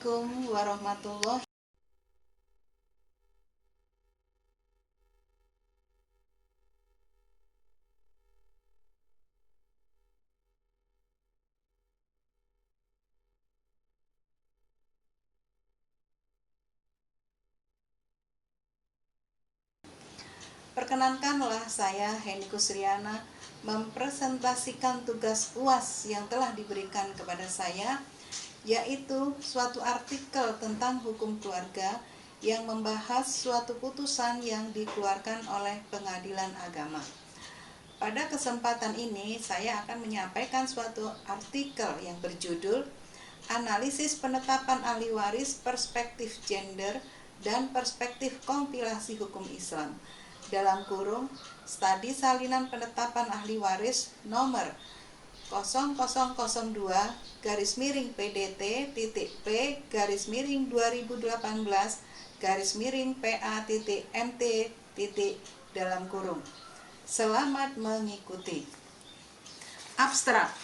Assalamualaikum warahmatullahi. Perkenankanlah saya Heni Kusriana mempresentasikan tugas UAS yang telah diberikan kepada saya, yaitu suatu artikel tentang hukum keluarga yang membahas suatu putusan yang dikeluarkan oleh pengadilan agama. Pada kesempatan ini saya akan menyampaikan suatu artikel yang berjudul Analisis Penetapan Ahli Waris Perspektif Gender dan Perspektif Kompilasi Hukum Islam, dalam kurung Studi Salinan Penetapan Ahli Waris nomor 0002-P/2018-PA.MT. dalam kurung. Selamat mengikuti. Abstrak.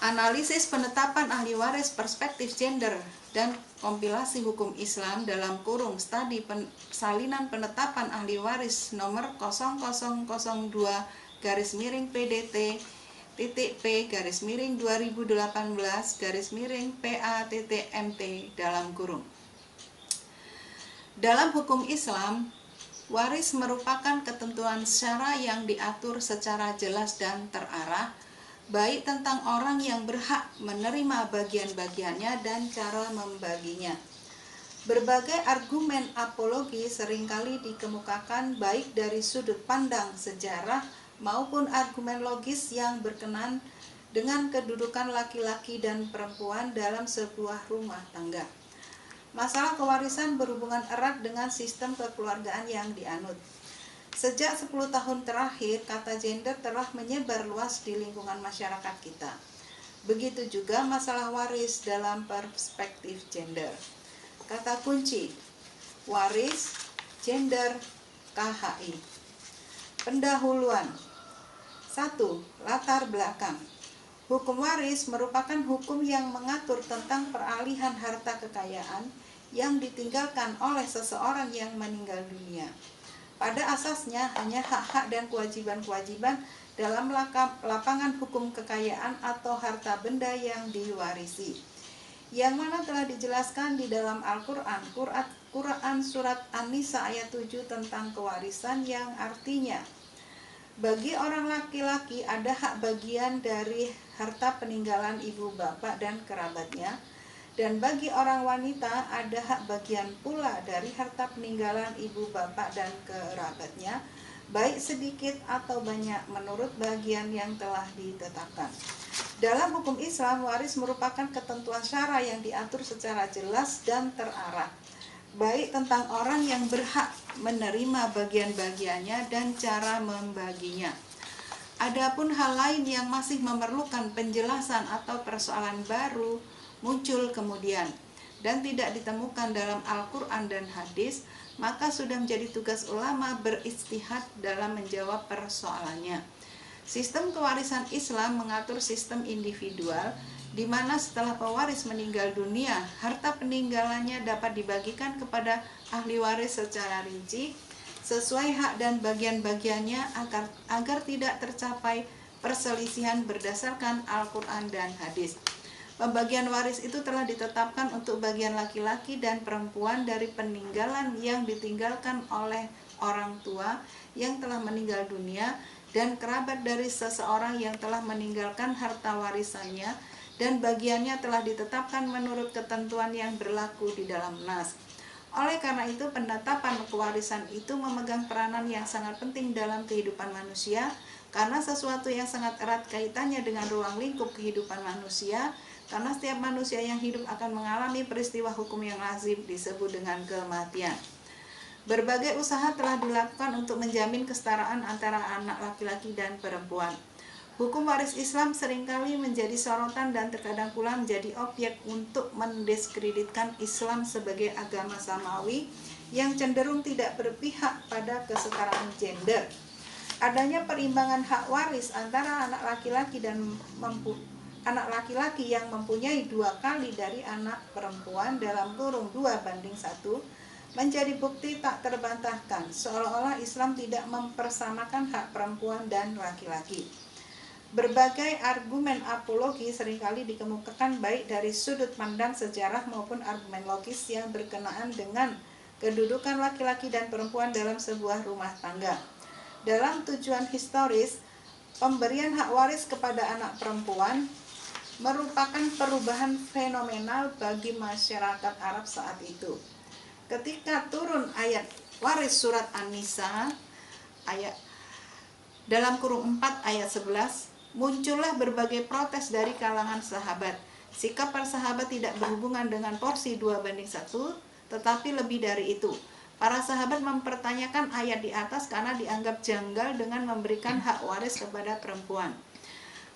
Analisis penetapan ahli waris perspektif gender dan kompilasi hukum Islam dalam kurung studi salinan penetapan ahli waris nomor 0002-P/2018-PA.MT dalam kurung. Dalam hukum Islam, waris merupakan ketentuan syara yang diatur secara jelas dan terarah, baik tentang orang yang berhak menerima bagian-bagiannya dan cara membaginya. Berbagai argumen apologi seringkali dikemukakan baik dari sudut pandang sejarah maupun argumen logis yang berkenan dengan kedudukan laki-laki dan perempuan dalam sebuah rumah tangga. Masalah kewarisan berhubungan erat dengan sistem kekeluargaan yang dianut. Sejak 10 tahun terakhir, kata gender telah menyebar luas di lingkungan masyarakat kita. Begitu juga masalah waris dalam perspektif gender. Kata kunci: waris, gender, KHI. Pendahuluan. 1. Latar belakang. Hukum waris merupakan hukum yang mengatur tentang peralihan harta kekayaan yang ditinggalkan oleh seseorang yang meninggal dunia. Pada asasnya hanya hak-hak dan kewajiban-kewajiban dalam lapangan hukum kekayaan atau harta benda yang diwarisi, yang mana telah dijelaskan di dalam Al-Quran, Quran Surat An-Nisa ayat 7 tentang kewarisan, yang artinya bagi orang laki-laki ada hak bagian dari harta peninggalan ibu bapak dan kerabatnya, dan bagi orang wanita ada hak bagian pula dari harta peninggalan ibu bapak dan kerabatnya, baik sedikit atau banyak menurut bagian yang telah ditetapkan. Dalam hukum Islam, waris merupakan ketentuan syara yang diatur secara jelas dan terarah, baik tentang orang yang berhak menerima bagian-bagiannya dan cara membaginya. Adapun hal lain yang masih memerlukan penjelasan atau persoalan baru muncul kemudian dan tidak ditemukan dalam Al-Quran dan hadis, maka sudah menjadi tugas ulama beristihad dalam menjawab persoalannya. Sistem kewarisan Islam mengatur sistem individual, di mana setelah pewaris meninggal dunia, harta peninggalannya dapat dibagikan kepada ahli waris secara rinci sesuai hak dan bagian-bagiannya agar tidak tercapai perselisihan berdasarkan Al-Quran dan hadis. Pembagian waris itu telah ditetapkan untuk bagian laki-laki dan perempuan dari peninggalan yang ditinggalkan oleh orang tua yang telah meninggal dunia dan kerabat dari seseorang yang telah meninggalkan harta warisannya, dan bagiannya telah ditetapkan menurut ketentuan yang berlaku di dalam nas. Oleh karena itu, penetapan kewarisan itu memegang peranan yang sangat penting dalam kehidupan manusia, karena sesuatu yang sangat erat kaitannya dengan ruang lingkup kehidupan manusia, karena setiap manusia yang hidup akan mengalami peristiwa hukum yang lazim disebut dengan kematian. Berbagai usaha telah dilakukan untuk menjamin kesetaraan antara anak laki-laki dan perempuan. Hukum waris Islam seringkali menjadi sorotan dan terkadang pula menjadi objek untuk mendiskreditkan Islam sebagai agama samawi yang cenderung tidak berpihak pada kesetaraan gender. Adanya perimbangan hak waris antara anak laki-laki dan anak laki-laki yang mempunyai 2 kali dari anak perempuan dalam kurung 2:1 menjadi bukti tak terbantahkan, seolah-olah Islam tidak mempersamakan hak perempuan dan laki-laki. Berbagai argumen apologi seringkali dikemukakan baik dari sudut pandang sejarah maupun argumen logis yang berkenaan dengan kedudukan laki-laki dan perempuan dalam sebuah rumah tangga. Dalam tujuan historis, pemberian hak waris kepada anak perempuan merupakan perubahan fenomenal bagi masyarakat Arab saat itu. Ketika turun ayat waris surat An-Nisa ayat dalam kurung 4 ayat 11, muncullah berbagai protes dari kalangan sahabat. Sikap para sahabat tidak berhubungan dengan porsi 2:1, tetapi lebih dari itu. Para sahabat mempertanyakan ayat di atas karena dianggap janggal dengan memberikan hak waris kepada perempuan.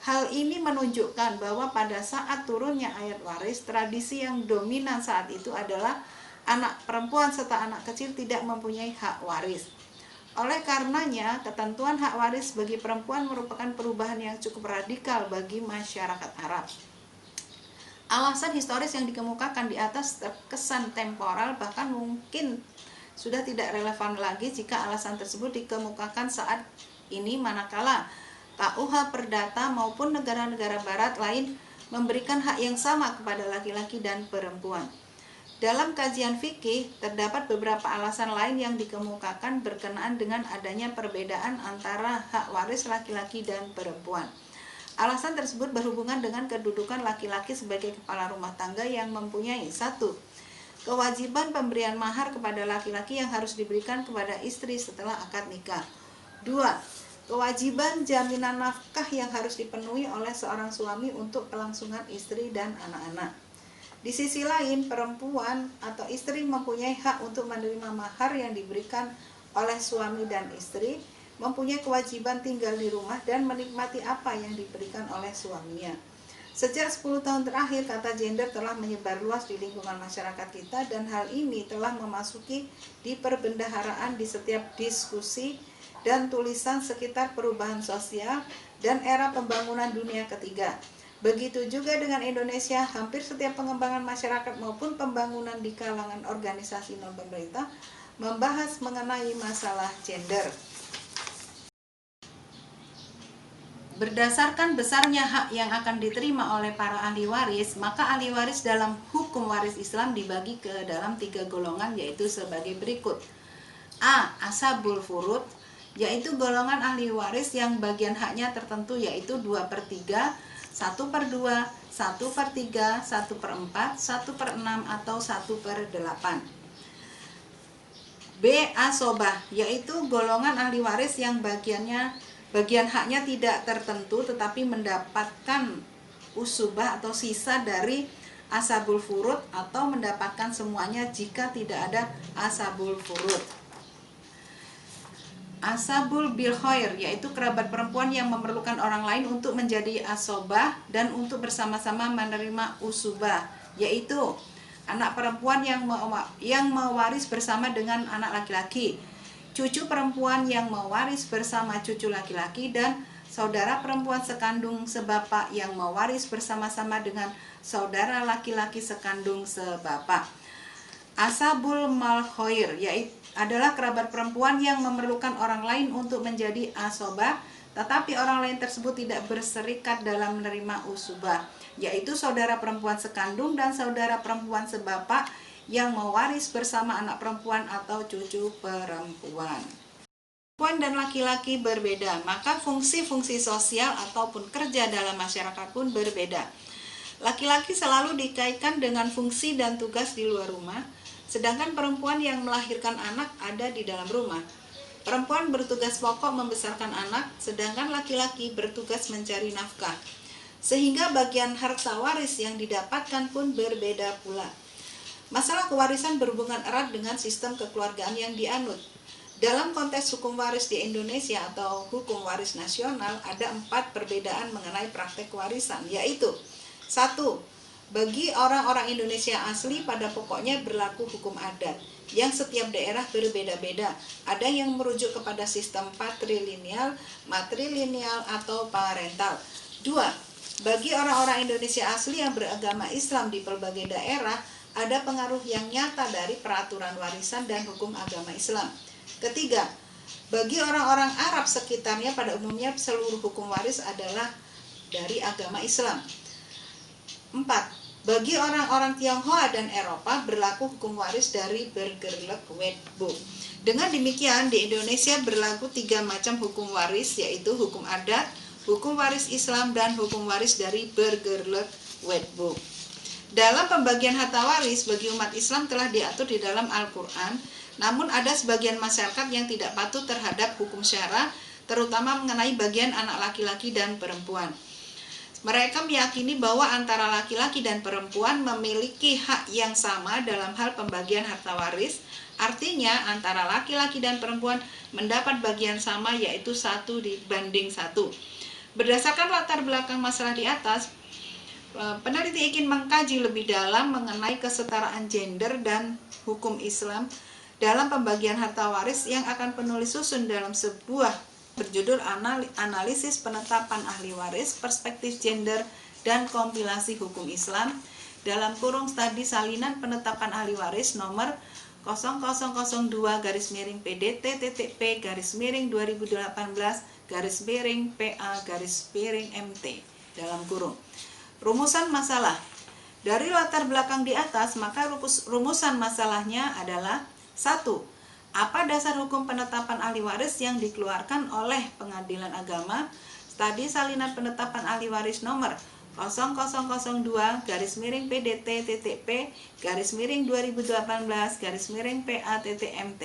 Hal ini menunjukkan bahwa pada saat turunnya ayat waris, tradisi yang dominan saat itu adalah anak perempuan serta anak kecil tidak mempunyai hak waris. Oleh karenanya, ketentuan hak waris bagi perempuan merupakan perubahan yang cukup radikal bagi masyarakat Arab. Alasan historis yang dikemukakan di atas terkesan temporal, bahkan mungkin sudah tidak relevan lagi jika alasan tersebut dikemukakan saat ini, manakala KUH Perdata maupun negara-negara barat lain memberikan hak yang sama kepada laki-laki dan perempuan. Dalam kajian fikih, terdapat beberapa alasan lain yang dikemukakan berkenaan dengan adanya perbedaan antara hak waris laki-laki dan perempuan. Alasan tersebut berhubungan dengan kedudukan laki-laki sebagai kepala rumah tangga yang mempunyai 1. Kewajiban pemberian mahar kepada laki-laki yang harus diberikan kepada istri setelah akad nikah. 2. Kewajiban jaminan nafkah yang harus dipenuhi oleh seorang suami untuk kelangsungan istri dan anak-anak. Di sisi lain, perempuan atau istri mempunyai hak untuk menerima mahar yang diberikan oleh suami dan istri, mempunyai kewajiban tinggal di rumah dan menikmati apa yang diberikan oleh suaminya. Sejak 10 tahun terakhir, kata gender telah menyebar luas di lingkungan masyarakat kita dan hal ini telah memasuki di perbendaharaan di setiap diskusi dan tulisan sekitar perubahan sosial dan era pembangunan dunia ketiga. Begitu juga dengan Indonesia, hampir setiap pengembangan masyarakat maupun pembangunan di kalangan organisasi non-pemerintah membahas mengenai masalah gender. Berdasarkan besarnya hak yang akan diterima oleh para ahli waris, maka ahli waris dalam hukum waris Islam dibagi ke dalam 3 golongan, yaitu sebagai berikut. A. Ashabul furud, yaitu golongan ahli waris yang bagian haknya tertentu, yaitu 2/3, 1/2, 1/3, 1/4, 1/6, atau 1/8. B. Asobah, yaitu golongan ahli waris yang bagian haknya tidak tertentu tetapi mendapatkan usubah atau sisa dari ashabul furud atau mendapatkan semuanya jika tidak ada ashabul furud. Ashabul bil khair, yaitu kerabat perempuan yang memerlukan orang lain untuk menjadi asobah dan untuk bersama-sama menerima usubah, yaitu anak perempuan yang mewaris bersama dengan anak laki-laki, cucu perempuan yang mewaris bersama cucu laki-laki, dan saudara perempuan sekandung sebapak yang mewaris bersama-sama dengan saudara laki-laki sekandung sebapak. Ashabul mal khair, yaitu adalah kerabat perempuan yang memerlukan orang lain untuk menjadi asobah, tetapi orang lain tersebut tidak berserikat dalam menerima usubah, yaitu saudara perempuan sekandung dan saudara perempuan sebapak yang mewaris bersama anak perempuan atau cucu perempuan. Perempuan dan laki-laki berbeda, maka fungsi-fungsi sosial ataupun kerja dalam masyarakat pun berbeda. Laki-laki selalu dikaitkan dengan fungsi dan tugas di luar rumah, sedangkan perempuan yang melahirkan anak ada di dalam rumah. Perempuan bertugas pokok membesarkan anak, sedangkan laki-laki bertugas mencari nafkah. Sehingga bagian harta waris yang didapatkan pun berbeda pula. Masalah kewarisan berhubungan erat dengan sistem kekeluargaan yang dianut. Dalam konteks hukum waris di Indonesia atau hukum waris nasional, ada 4 perbedaan mengenai praktek kewarisan, yaitu 1. Bagi orang-orang Indonesia asli pada pokoknya berlaku hukum adat yang setiap daerah berbeda-beda. Ada yang merujuk kepada sistem patrilineal, matrilineal, atau parental. 2. Bagi orang-orang Indonesia asli yang beragama Islam di berbagai daerah, ada pengaruh yang nyata dari peraturan warisan dan hukum agama Islam. Ketiga, bagi orang-orang Arab sekitarnya pada umumnya seluruh hukum waris adalah dari agama Islam. 4. Bagi orang-orang Tionghoa dan Eropa berlaku hukum waris dari Burgerlijk Wetboek. Dengan demikian di Indonesia berlaku 3 macam hukum waris, yaitu hukum adat, hukum waris Islam, dan hukum waris dari Burgerlijk Wetboek. Dalam pembagian harta waris bagi umat Islam telah diatur di dalam Al-Quran, namun ada sebagian masyarakat yang tidak patuh terhadap hukum syara, terutama mengenai bagian anak laki-laki dan perempuan. Mereka meyakini bahwa antara laki-laki dan perempuan memiliki hak yang sama dalam hal pembagian harta waris. Artinya antara laki-laki dan perempuan mendapat bagian sama, yaitu 1:1. Berdasarkan latar belakang masalah di atas, peneliti ingin mengkaji lebih dalam mengenai kesetaraan gender dan hukum Islam dalam pembagian harta waris yang akan penulis susun dalam sebuah berjudul Analisis Penetapan Ahli Waris, Perspektif Gender dan Kompilasi Hukum Islam dalam kurung Studi Salinan Penetapan Ahli Waris nomor 0002/PDT-P/2018/PA/MT dalam kurung. Rumusan masalah. Dari latar belakang di atas, maka rumusan masalahnya adalah 1. Apa dasar hukum penetapan ahli waris yang dikeluarkan oleh Pengadilan Agama? Studi Salinan Penetapan Ahli Waris nomor 0002/PDT-P/2018/PA/MT.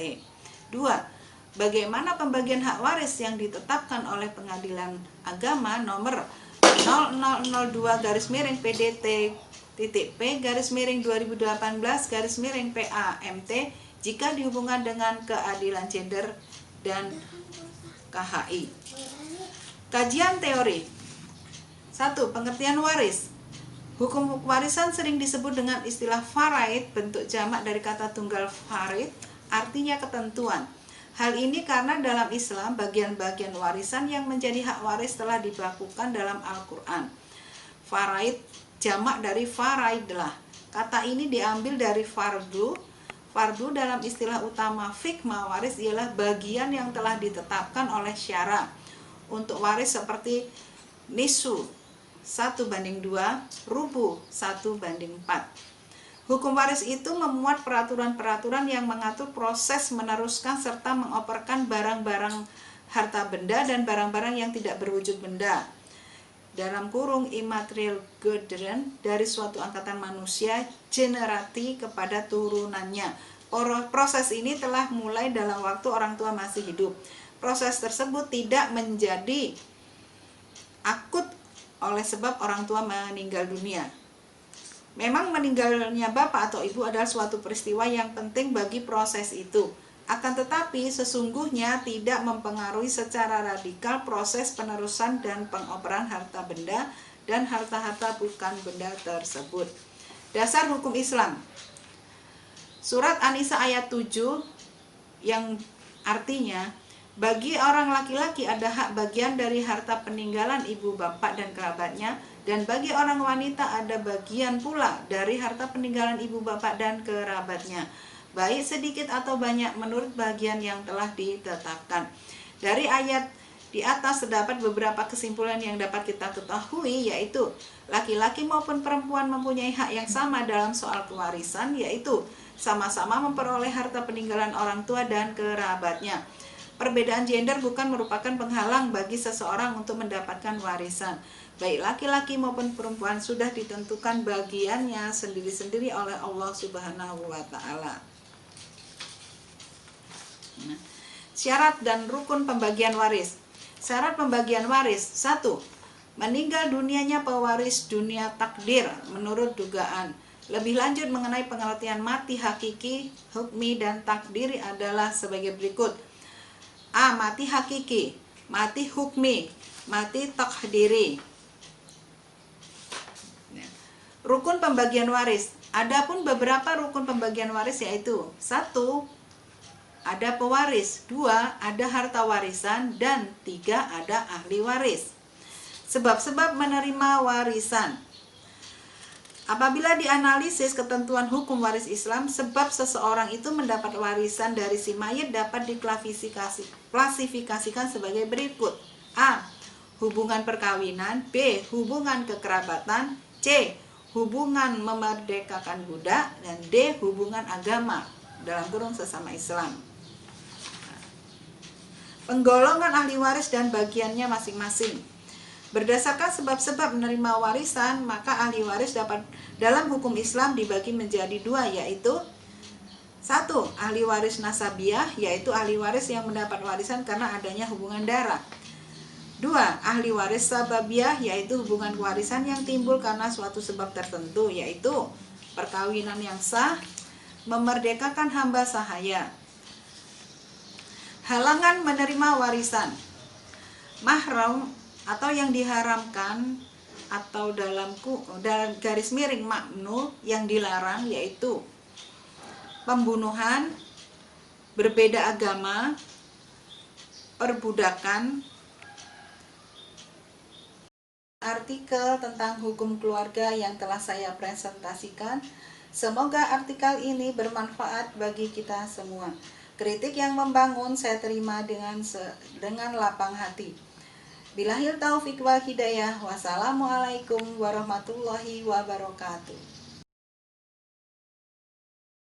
2. Bagaimana pembagian hak waris yang ditetapkan oleh Pengadilan Agama nomor 0002/PDT-P/2018/PA/MT jika dihubungkan dengan keadilan gender dan KHI. Kajian teori. 1. Pengertian waris. Hukum warisan sering disebut dengan istilah faraid, bentuk jamak dari kata tunggal farid, artinya ketentuan. Hal ini karena dalam Islam bagian-bagian warisan yang menjadi hak waris telah dibakukan dalam Al-Quran. Faraid jamak dari faraidlah. Kata ini diambil dari fardu. Fardu dalam istilah utama fiqh waris ialah bagian yang telah ditetapkan oleh syara. Untuk waris seperti nisu 1:2, rubu 1:4. Hukum waris itu memuat peraturan-peraturan yang mengatur proses meneruskan serta mengoperkan barang-barang harta benda dan barang-barang yang tidak berwujud benda. Dalam kurung immaterial goederen dari suatu angkatan manusia generati kepada turunannya. Proses ini telah mulai dalam waktu orang tua masih hidup. Proses tersebut tidak menjadi akut oleh sebab orang tua meninggal dunia. Memang meninggalnya bapak atau ibu adalah suatu peristiwa yang penting bagi proses itu. Akan tetapi sesungguhnya tidak mempengaruhi secara radikal proses penerusan dan pengoperan harta benda dan harta-harta bukan benda tersebut. Dasar hukum Islam. Surat An-Nisa ayat 7 yang artinya bagi orang laki-laki ada hak bagian dari harta peninggalan ibu bapak dan kerabatnya, dan bagi orang wanita ada bagian pula dari harta peninggalan ibu bapak dan kerabatnya, baik sedikit atau banyak menurut bagian yang telah ditetapkan. Dari ayat di atas terdapat beberapa kesimpulan yang dapat kita ketahui, yaitu laki-laki maupun perempuan mempunyai hak yang sama dalam soal kewarisan, yaitu sama-sama memperoleh harta peninggalan orang tua dan kerabatnya. Perbedaan gender bukan merupakan penghalang bagi seseorang untuk mendapatkan warisan. Baik laki-laki maupun perempuan sudah ditentukan bagiannya sendiri-sendiri oleh Allah Subhanahu wa Ta'ala. Syarat dan rukun pembagian waris. Syarat pembagian waris. 1. Meninggal dunianya pewaris dunia takdir menurut dugaan. Lebih lanjut mengenai pengertian mati hakiki, hukmi, dan takdiri adalah sebagai berikut. A. Mati hakiki, mati hukmi, mati takdiri. Rukun pembagian waris. Adapun beberapa rukun pembagian waris yaitu 1. Ada pewaris, 2. Ada harta warisan, dan 3. Ada ahli waris. Sebab-sebab menerima warisan. Apabila dianalisis ketentuan hukum waris Islam, sebab seseorang itu mendapat warisan dari si mayit dapat diklasifikasikan sebagai berikut. A. Hubungan perkawinan. B. Hubungan kekerabatan. C. Hubungan memerdekakan budak. Dan D. Hubungan agama dalam kurung sesama Islam. Penggolongan ahli waris dan bagiannya masing-masing. Berdasarkan sebab-sebab menerima warisan, maka ahli waris dapat dalam hukum Islam dibagi menjadi dua, yaitu 1. Ahli waris nasabiah, yaitu ahli waris yang mendapat warisan karena adanya hubungan darah. 2. Ahli waris sababiah, yaitu hubungan warisan yang timbul karena suatu sebab tertentu, yaitu perkawinan yang sah, memerdekakan hamba sahaya. Halangan menerima warisan. Mahram atau yang diharamkan atau dalam garis miring mamnu yang dilarang, yaitu pembunuhan, berbeda agama, perbudakan. Artikel tentang hukum keluarga yang telah saya presentasikan. Semoga artikel ini bermanfaat bagi kita semua. Kritik yang membangun saya terima dengan lapang hati. Billahil taufik wal hidayah. Wassalamualaikum warahmatullahi wabarakatuh.